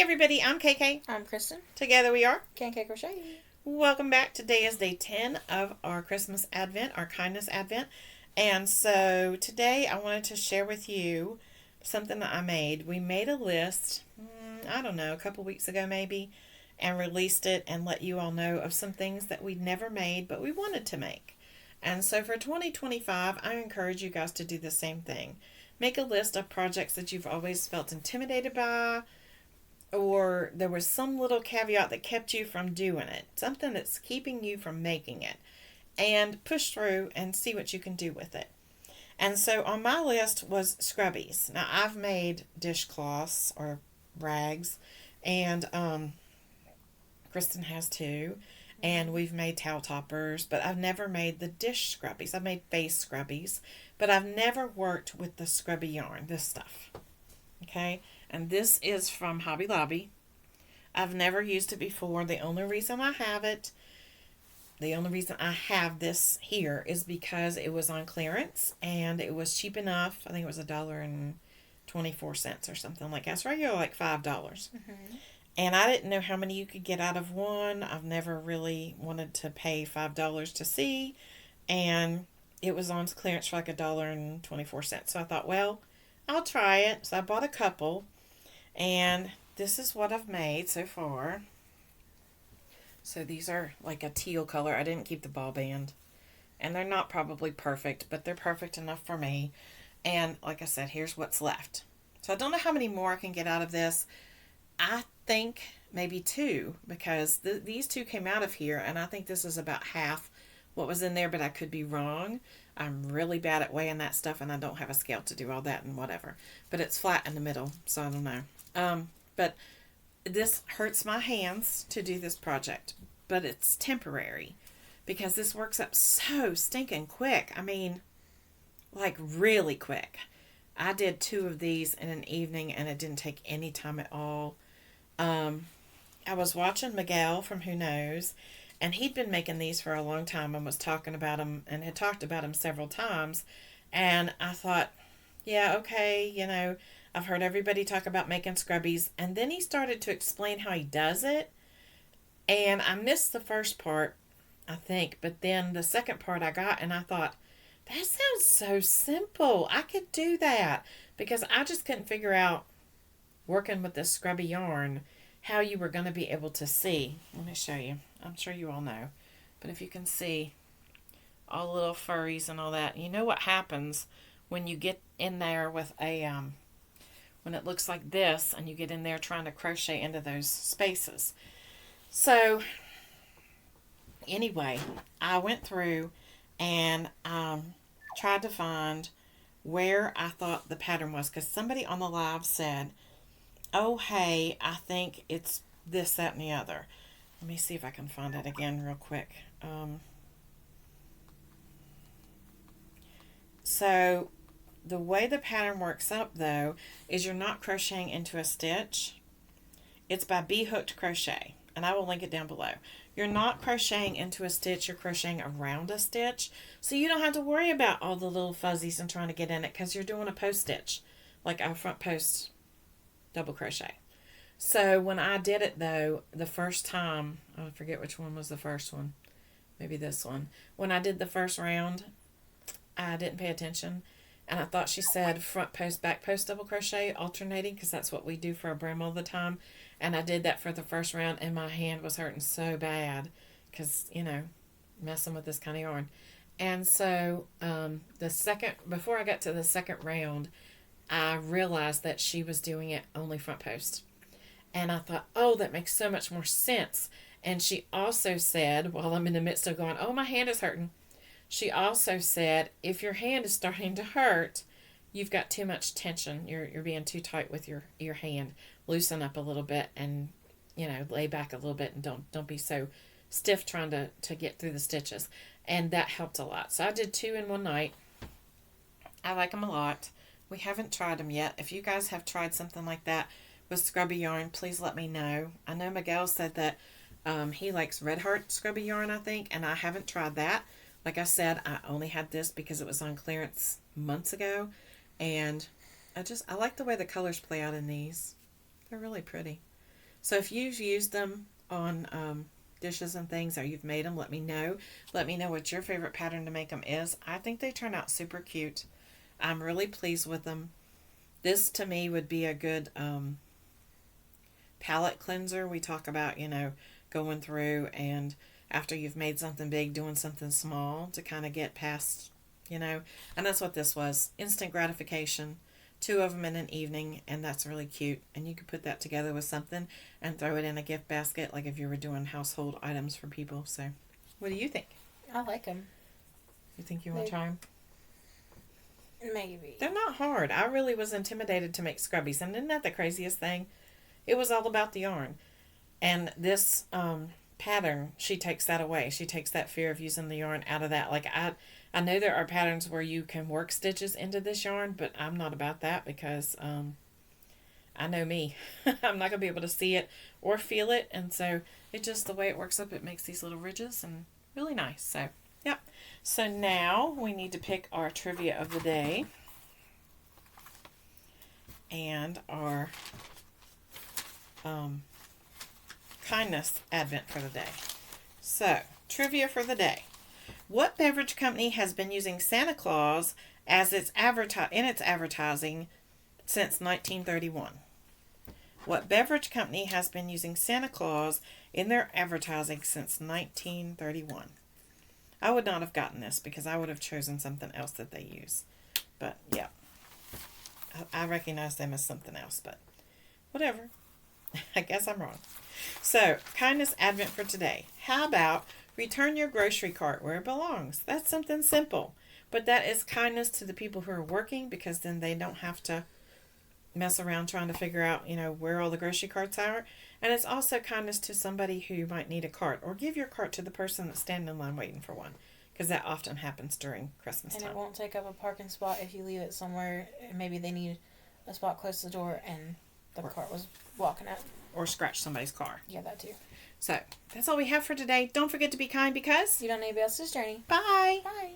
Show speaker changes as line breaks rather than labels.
everybody, I'm KK.
I'm Kristen.
Together we are
KK Crochet.
Welcome back. Today is day 10 of our Christmas Advent, our Kindness Advent. And so today I wanted to share with you something that I made. We made a list, I don't know, a couple weeks ago maybe, and released it and let you all know of some things that we'd never made but we wanted to make. And so for 2025, I encourage you guys to do the same thing. Make a list of projects that you've always felt intimidated by, or there was some little caveat that kept you from doing it, something that's keeping you from making it, and push through and see what you can do with it. And so on my list was Scrubbies. Now I've made dishcloths or rags, and Kristen has too, and we've made towel toppers, but I've never made the dish scrubbies. I've made face scrubbies, but I've never worked with the scrubby yarn, this stuff. Okay, and this is from Hobby Lobby. I've never used it before. The only reason I have this here is because it was on clearance and it was cheap enough. I think it was $1.24 or something like that. It's regular like $5.
Mm-hmm.
And I didn't know how many you could get out of one. I've never really wanted to pay $5 to see, and it was on clearance for like $1.24. So I thought, well, I'll try it. So I bought a couple, and this is what I've made so far. So these are like a teal color. I didn't keep the ball band, and they're not probably perfect, but they're perfect enough for me. And like I said, here's what's left. So I don't know how many more I can get out of this. I think maybe two, because these two came out of here, and I think this is about half what was in there, but I could be wrong. I'm really bad at weighing that stuff, and I don't have a scale to do all that and whatever. But it's flat in the middle, so I don't know. But this hurts my hands to do this project, but it's temporary because this works up so stinking quick. I mean, like really quick. I did 2 of these in an evening, and it didn't take any time at all. I was watching Miguel from Who Knows, and he'd been making these for a long time and was talking about them and had talked about them several times. And I thought, yeah, okay, I've heard everybody talk about making scrubbies. And then he started to explain how he does it. And I missed the first part, I think. But then the second part I got, and I thought, that sounds so simple. I could do that. Because I just couldn't figure out, working with this scrubby yarn, how you were going to be able to see. Let me show you. I'm sure you all know. But if you can see all the little furries and all that. You know what happens when you get in there with a, when it looks like this and you get in there trying to crochet into those spaces. So, anyway, I went through and tried to find where I thought the pattern was. Because somebody on the live said, oh, hey, I think it's this, that, and the other. Let me see if I can find it again real quick. So the way the pattern works up, though, is you're not crocheting into a stitch. It's by Bee Hooked Crochet, and I will link it down below. You're not crocheting into a stitch, you're crocheting around a stitch. So you don't have to worry about all the little fuzzies and trying to get in it, because you're doing a post stitch, like a front post double crochet. So when I did it, though, the first time, I forget which one was the first one, maybe this one. When I did the first round, I didn't pay attention, and I thought she said front post, back post double crochet alternating, because that's what we do for our brim all the time. And I did that for the first round, and my hand was hurting so bad because, messing with this kind of yarn. And so before I got to the second round, I realized that she was doing it only front post. And I thought, oh, that makes so much more sense. And she also said, while I'm in the midst of going, oh, my hand is hurting, she also said, if your hand is starting to hurt, you've got too much tension. You're being too tight with your hand. Loosen up a little bit and, lay back a little bit and don't be so stiff trying to get through the stitches. And that helped a lot. So I did 2 in one night. I like them a lot. We haven't tried them yet. If you guys have tried something like that with scrubby yarn, please let me know. I know Miguel said that he likes Red Heart scrubby yarn, I think, and I haven't tried that. Like I said, I only had this because it was on clearance months ago, and I like the way the colors play out in these. They're really pretty. So if you've used them on dishes and things, or you've made them, let me know. Let me know what your favorite pattern to make them is. I think they turn out super cute. I'm really pleased with them. This to me would be a good palette cleanser. We talk about, going through and after you've made something big, doing something small to kind of get past, and that's what this was. Instant gratification. 2 of them in an evening, and that's really cute. And you could put that together with something and throw it in a gift basket, like if you were doing household items for people. So, what do you think?
I like them.
You think you want to try them?
Maybe.
They're not hard. I really was intimidated to make Scrubbies, and isn't that the craziest thing? It was all about the yarn. And this pattern, she takes that away. She takes that fear of using the yarn out of that. Like, I know there are patterns where you can work stitches into this yarn, but I'm not about that because I know me. I'm not going to be able to see it or feel it, and so it just, the way it works up, it makes these little ridges and really nice. So, yep. So now we need to pick our trivia of the day and our kindness advent for the day. So, trivia for the day. What beverage company has been using Santa Claus as its in its advertising since 1931? What beverage company has been using Santa Claus in their advertising since 1931? I would not have gotten this because I would have chosen something else that they use. But, yeah. I recognize them as something else, but whatever. I guess I'm wrong. So, kindness advent for today. How about return your grocery cart where it belongs? That's something simple. But that is kindness to the people who are working, because then they don't have to mess around trying to figure out, where all the grocery carts are. And it's also kindness to somebody who might need a cart, or give your cart to the person that's standing in line waiting for one, because that often happens during Christmas time.
And it won't take up a parking spot if you leave it somewhere. Maybe they need a spot close to the door and the cart was blocking it.
Or scratch somebody's car.
Yeah, that too.
So, that's all we have for today. Don't forget to be kind, because
you don't need anybody else's journey.
Bye.
Bye.